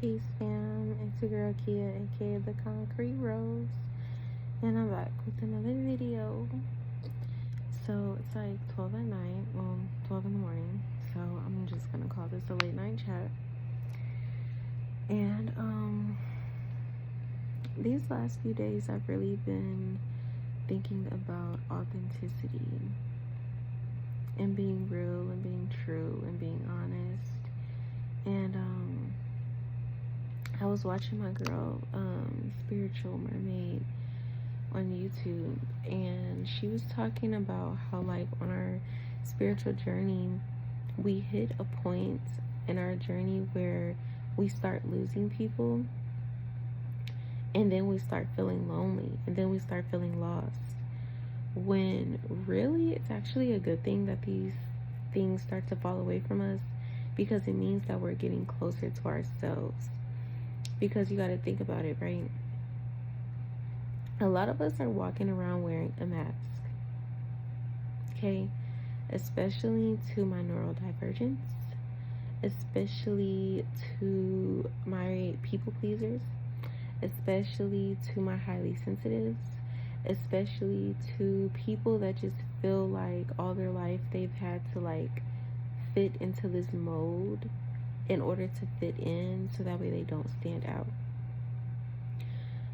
Peace fam, it's your girl Kia, aka The Concrete Rose, and I'm back with another video. So it's like 12 at night, well 12 in the morning, so I'm just gonna call this a late night chat. And these last few days I've really been thinking about authenticity and being real and being true and being honest. And I was watching my girl, Spiritual Mermaid, on YouTube, and she was talking about how, like, on our spiritual journey, we hit a point in our journey where we start losing people, and then we start feeling lonely, and then we start feeling lost, when really it's actually a good thing that these things start to fall away from us, because it means that we're getting closer to ourselves. Because you got to think about it, right? A lot of us are walking around wearing a mask, okay? Especially to my neurodivergence, especially to my people pleasers, especially to my highly sensitives, especially to people that just feel like all their life they've had to, like, fit into this mold in order to fit in, so that way they don't stand out.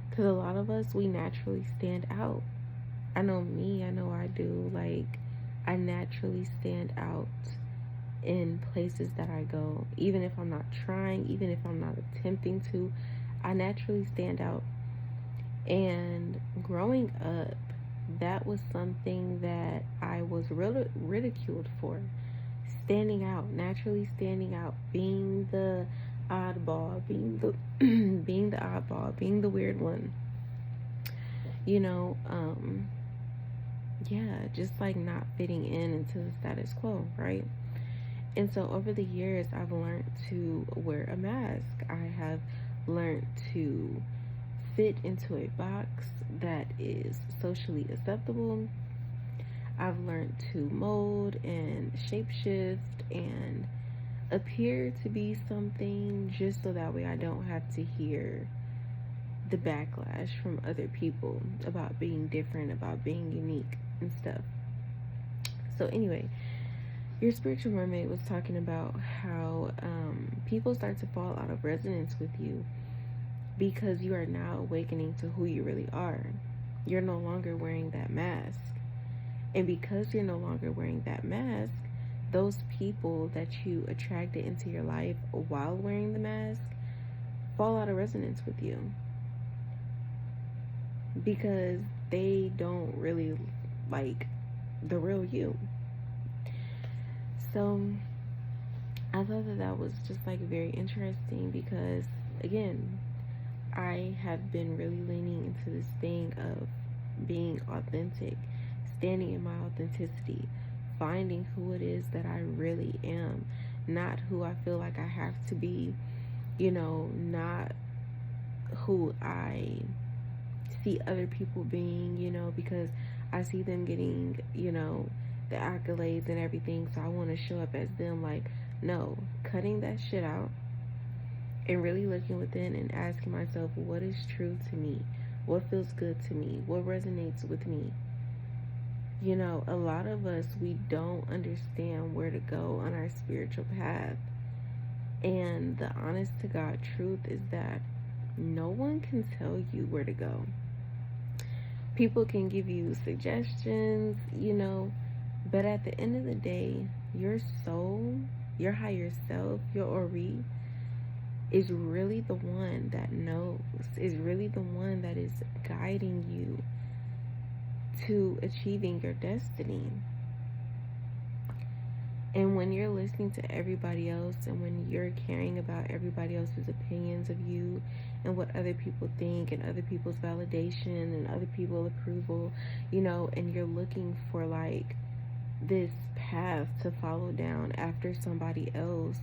Because a lot of us, we naturally stand out. I know me, I know I do. Like, I naturally stand out in places that I go. Even if I'm not trying, even if I'm not attempting to, I naturally stand out. And growing up, that was something that I was ridiculed for. Standing out, naturally standing out, being the oddball, being the being the oddball, being the weird one. You know, yeah, just like not fitting in into the status quo, right? And so over the years, I've learned to wear a mask. I have learned to fit into a box that is socially acceptable. I've learned to mold and shapeshift and appear to be something, just so that way I don't have to hear the backlash from other people about being different, about being unique and stuff. So anyway, your spiritual mermaid was talking about how people start to fall out of resonance with you because you are now awakening to who you really are. You're no longer wearing that mask. And because you're no longer wearing that mask, those people that you attracted into your life while wearing the mask fall out of resonance with you, because they don't really like the real you. So I thought that that was just, like, very interesting, because again, I have been really leaning into this thing of being authentic, standing in my authenticity, finding who it is that I really am, not who I feel like I have to be, you know, not who I see other people being, you know, because I see them getting, you know, the accolades and everything, so I want to show up as them. Like, no, cutting that shit out and really looking within and asking myself, what is true to me? What feels good to me? What resonates with me? You know, a lot of us, we don't understand where to go on our spiritual path. And the honest to God truth is that no one can tell you where to go. People can give you suggestions, you know, but at the end of the day, your soul, your higher self, your Ori, is really the one that knows, is really the one that is guiding you to achieving your destiny. And when you're listening to everybody else, and when you're caring about everybody else's opinions of you and what other people think and other people's validation and other people's approval, you know, and you're looking for, like, this path to follow down after somebody else,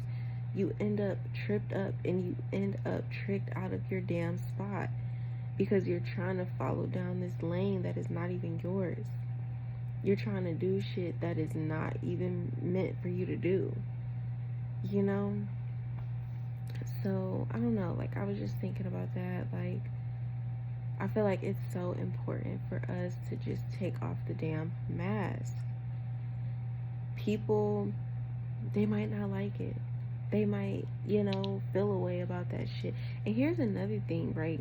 you end up tripped up and you end up tricked out of your damn spot, because you're trying to follow down this lane that is not even yours. You're trying to do shit that is not even meant for you to do, you know? So I don't know, like I was just thinking about that. Like I feel like it's so important for us to just take off the damn mask. People, they might not like it. They might, feel a way about that shit. And here's another thing, right?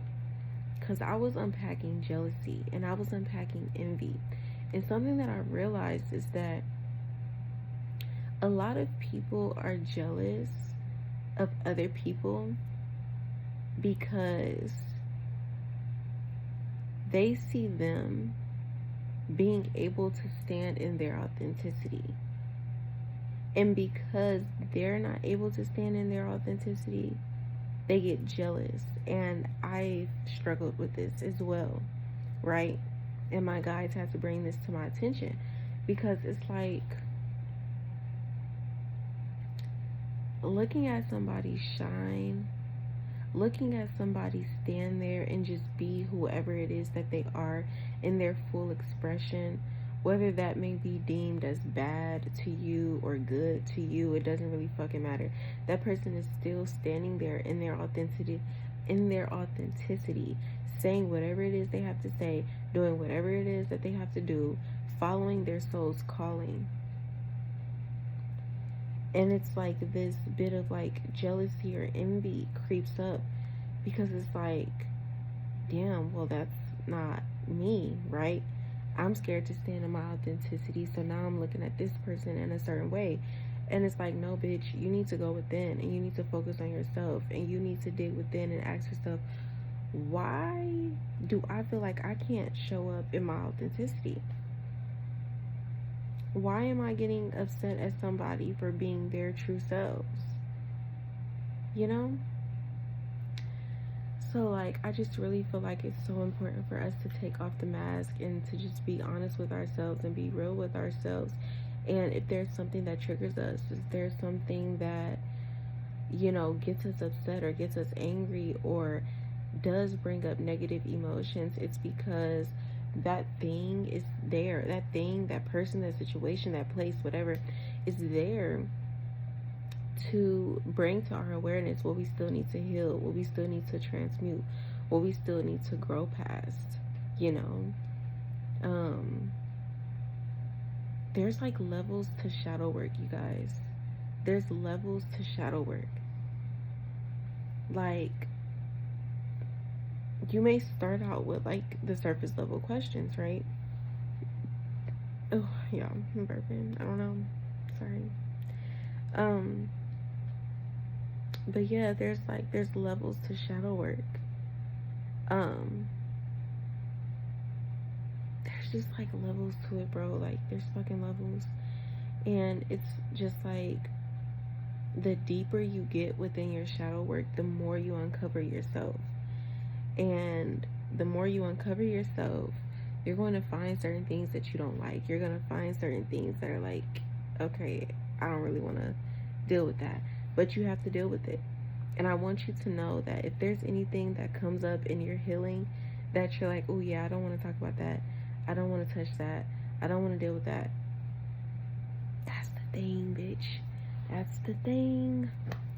Because I was unpacking jealousy and I was unpacking envy. And something that I realized is that a lot of people are jealous of other people because they see them being able to stand in their authenticity. And because they're not able to stand in their authenticity, they get jealous. And I struggled with this as well, right? And my guides had to bring this to my attention because it's like looking at somebody shine, looking at somebody stand there and just be whoever it is that they are in their full expression, whether that may be deemed as bad to you or good to you, it doesn't really fucking matter. That person is still standing there in their authenticity, saying whatever it is they have to say, doing whatever it is that they have to do, following their soul's calling. And it's like this bit of like jealousy or envy creeps up because it's like, damn, well, that's not me, right? I'm scared to stand in my authenticity, so now I'm looking at this person in a certain way. And it's like, no, bitch, you need to go within and you need to focus on yourself and you need to dig within and ask yourself, why do I feel like I can't show up in my authenticity? Why am I getting upset at somebody for being their true selves? You know? So, like, I just really feel like it's so important for us to take off the mask and to just be honest with ourselves and be real with ourselves. And if there's something that triggers us, if there's something that, gets us upset or gets us angry or does bring up negative emotions, it's because that thing is there. That thing, that person, that situation, that place, whatever, is there to bring to our awareness what we still need to heal, what we still need to transmute, what we still need to grow past, there's like levels to shadow work, you guys. There's levels to shadow work. Like, you may start out with like the surface level questions, right? Oh yeah, I'm burping, I don't know, sorry. But yeah, there's levels to shadow work. There's just like levels to it, bro. Like there's fucking levels. And it's just like the deeper you get within your shadow work, the more you uncover yourself. And the more you uncover yourself, you're going to find certain things that you don't like. You're going to find certain things that are like, okay, I don't really want to deal with that. But you have to deal with it. And I want you to know that if there's anything that comes up in your healing that you're like, oh yeah, I don't want to talk about that. I don't want to touch that. I don't want to deal with that. That's the thing, bitch. That's the thing.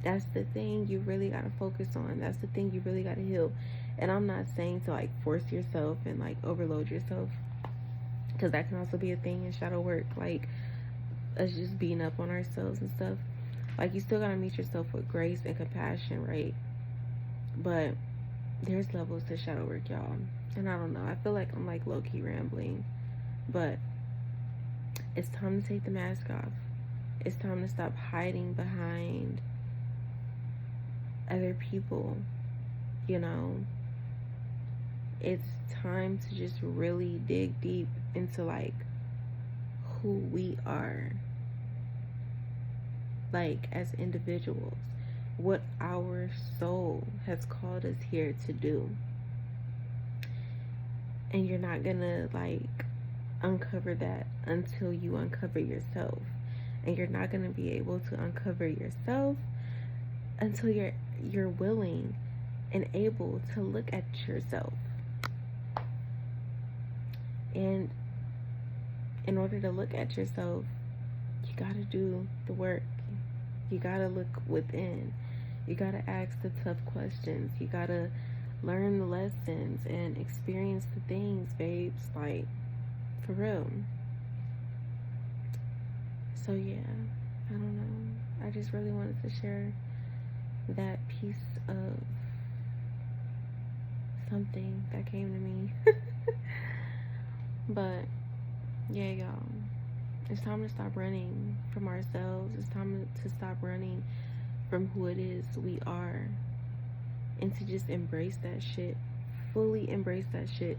That's the thing you really got to focus on. That's the thing you really got to heal. And I'm not saying to like force yourself and like overload yourself, because that can also be a thing in shadow work. Like us just beating up on ourselves and stuff. Like, you still gotta meet yourself with grace and compassion, right? But there's levels to shadow work, y'all. And I don't know, I feel like I'm like low-key rambling, but it's time to take the mask off. It's time to stop hiding behind other people, It's time to just really dig deep into like who we are, like as individuals, what our soul has called us here to do. And you're not gonna like uncover that until you uncover yourself. And you're not gonna be able to uncover yourself until you're willing and able to look at yourself. And in order to look at yourself, you gotta do the work. You gotta look within. You gotta ask the tough questions. You gotta learn the lessons and experience the things, babes. Like, for real. So, yeah, I don't know. I just really wanted to share that piece of something that came to me. But, yeah, y'all. It's time to stop running from ourselves. It's time to stop running from who it is we are. And to just embrace that shit. Fully embrace that shit.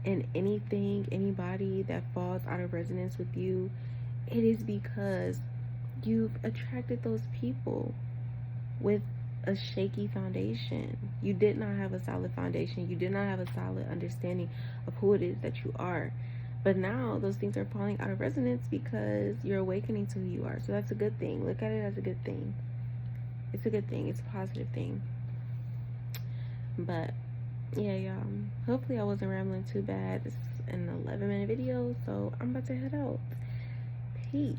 And anything, anybody that falls out of resonance with you, it is because you've attracted those people with a shaky foundation. You did not have a solid foundation. You did not have a solid understanding of who it is that you are. But now those things are falling out of resonance because you're awakening to who you are. So that's a good thing. Look at it as a good thing. It's a good thing. It's a positive thing. But yeah, y'all. Hopefully I wasn't rambling too bad. This is an 11-minute video, so I'm about to head out. Peace.